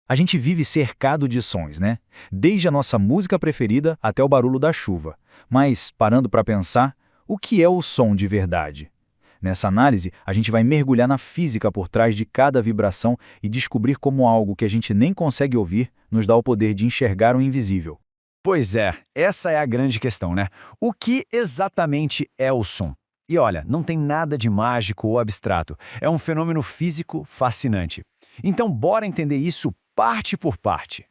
A gente vive cercado de sons, né? Desde a nossa música preferida até o barulho da chuva. Mas, parando para pensar, o que é o som de verdade? Nessa análise, a gente vai mergulhar na física por trás de cada vibração e descobrir como algo que a gente nem consegue ouvir nos dá o poder de enxergar o invisível. Pois é, essa é a grande questão, né? O que exatamente é o som? E olha, não tem nada de mágico ou abstrato. É um fenômeno físico fascinante. Então, bora entender isso parte por parte.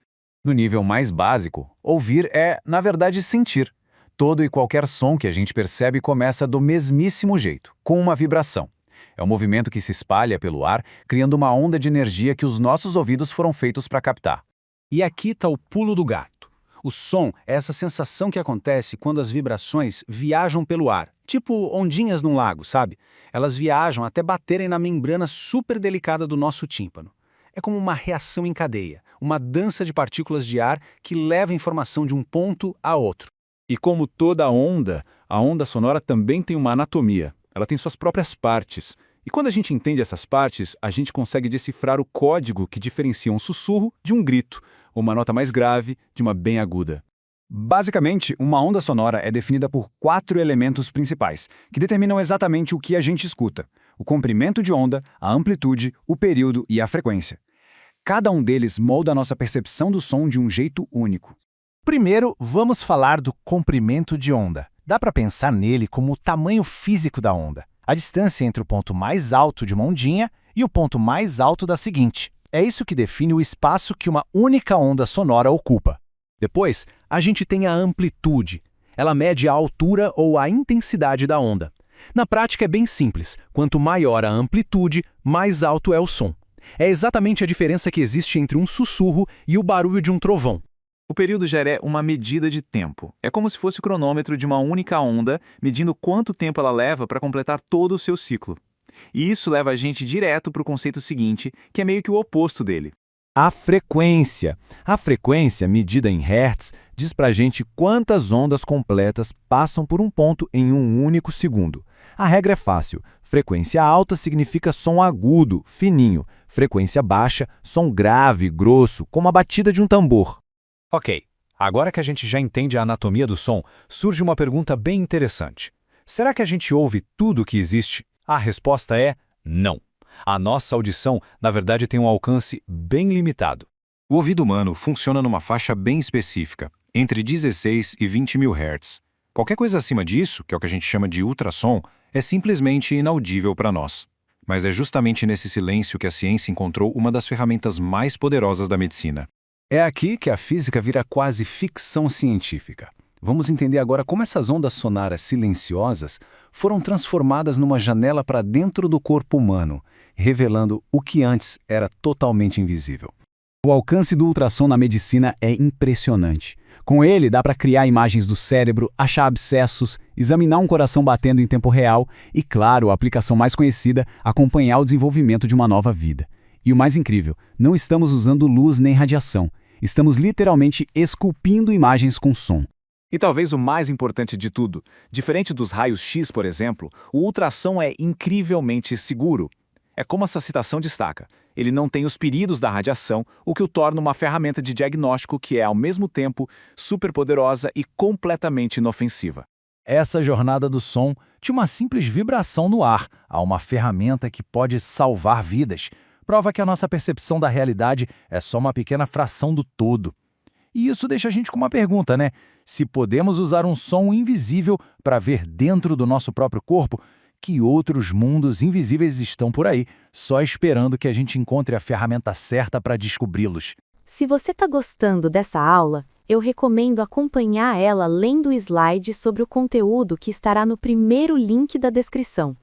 No nível mais básico, ouvir é, na verdade, sentir. Todo e qualquer som que a gente percebe começa do mesmíssimo jeito, com uma vibração. É um movimento que se espalha pelo ar, criando uma onda de energia que os nossos ouvidos foram feitos para captar. E aqui está o pulo do gato. O som é essa sensação que acontece quando as vibrações viajam pelo ar, tipo ondinhas num lago, sabe? Elas viajam até baterem na membrana super delicada do nosso tímpano. É como uma reação em cadeia, uma dança de partículas de ar que leva informação de um ponto a outro. E como toda onda, a onda sonora também tem uma anatomia. Ela tem suas próprias partes. E quando a gente entende essas partes, a gente consegue decifrar o código que diferencia um sussurro de um grito, ou uma nota mais grave de uma bem aguda. Basicamente, uma onda sonora é definida por 4 elementos principais, que determinam exatamente o que a gente escuta: o comprimento de onda, a amplitude, o período e a frequência. Cada um deles molda a nossa percepção do som de um jeito único. Primeiro, vamos falar do comprimento de onda. Dá para pensar nele como o tamanho físico da onda, a distância entre o ponto mais alto de uma ondinha e o ponto mais alto da seguinte. É isso que define o espaço que uma única onda sonora ocupa. Depois, a gente tem a amplitude. Ela mede a altura ou a intensidade da onda. Na prática é bem simples. Quanto maior a amplitude, mais alto é o som. É exatamente a diferença que existe entre um sussurro e o barulho de um trovão. O período já é uma medida de tempo. É como se fosse o cronômetro de uma única onda, medindo quanto tempo ela leva para completar todo o seu ciclo. E isso leva a gente direto para o conceito seguinte, que é meio que o oposto dele. A frequência. A frequência, medida em hertz, diz pra gente quantas ondas completas passam por um ponto em um único segundo. A regra é fácil. Frequência alta significa som agudo, fininho. Frequência baixa, som grave, grosso, como a batida de um tambor. Ok, agora que a gente já entende a anatomia do som, surge uma pergunta bem interessante. Será que a gente ouve tudo o que existe? A resposta é não. A nossa audição, na verdade, tem um alcance bem limitado. O ouvido humano funciona numa faixa bem específica, entre 16 e 20 mil Hz. Qualquer coisa acima disso, que é o que a gente chama de ultrassom, é simplesmente inaudível para nós. Mas é justamente nesse silêncio que a ciência encontrou uma das ferramentas mais poderosas da medicina. É aqui que a física vira quase ficção científica. Vamos entender agora como essas ondas sonoras silenciosas foram transformadas numa janela para dentro do corpo humano, revelando o que antes era totalmente invisível. O alcance do ultrassom na medicina é impressionante. Com ele, dá para criar imagens do cérebro, achar abscessos, examinar um coração batendo em tempo real e, claro, a aplicação mais conhecida, acompanhar o desenvolvimento de uma nova vida. E o mais incrível, não estamos usando luz nem radiação. Estamos literalmente esculpindo imagens com som. E talvez o mais importante de tudo, diferente dos raios-x, por exemplo, o ultrassom é incrivelmente seguro. É como essa citação destaca. Ele não tem os peritos da radiação, o que o torna uma ferramenta de diagnóstico que é, ao mesmo tempo, superpoderosa e completamente inofensiva. Essa jornada do som, de uma simples vibração no ar a uma ferramenta que pode salvar vidas, prova que a nossa percepção da realidade é só uma pequena fração do todo. E isso deixa a gente com uma pergunta, né? Se podemos usar um som invisível para ver dentro do nosso próprio corpo, que outros mundos invisíveis estão por aí, só esperando que a gente encontre a ferramenta certa para descobri-los. Se você está gostando dessa aula, eu recomendo acompanhar ela lendo o slide sobre o conteúdo que estará no primeiro link da descrição.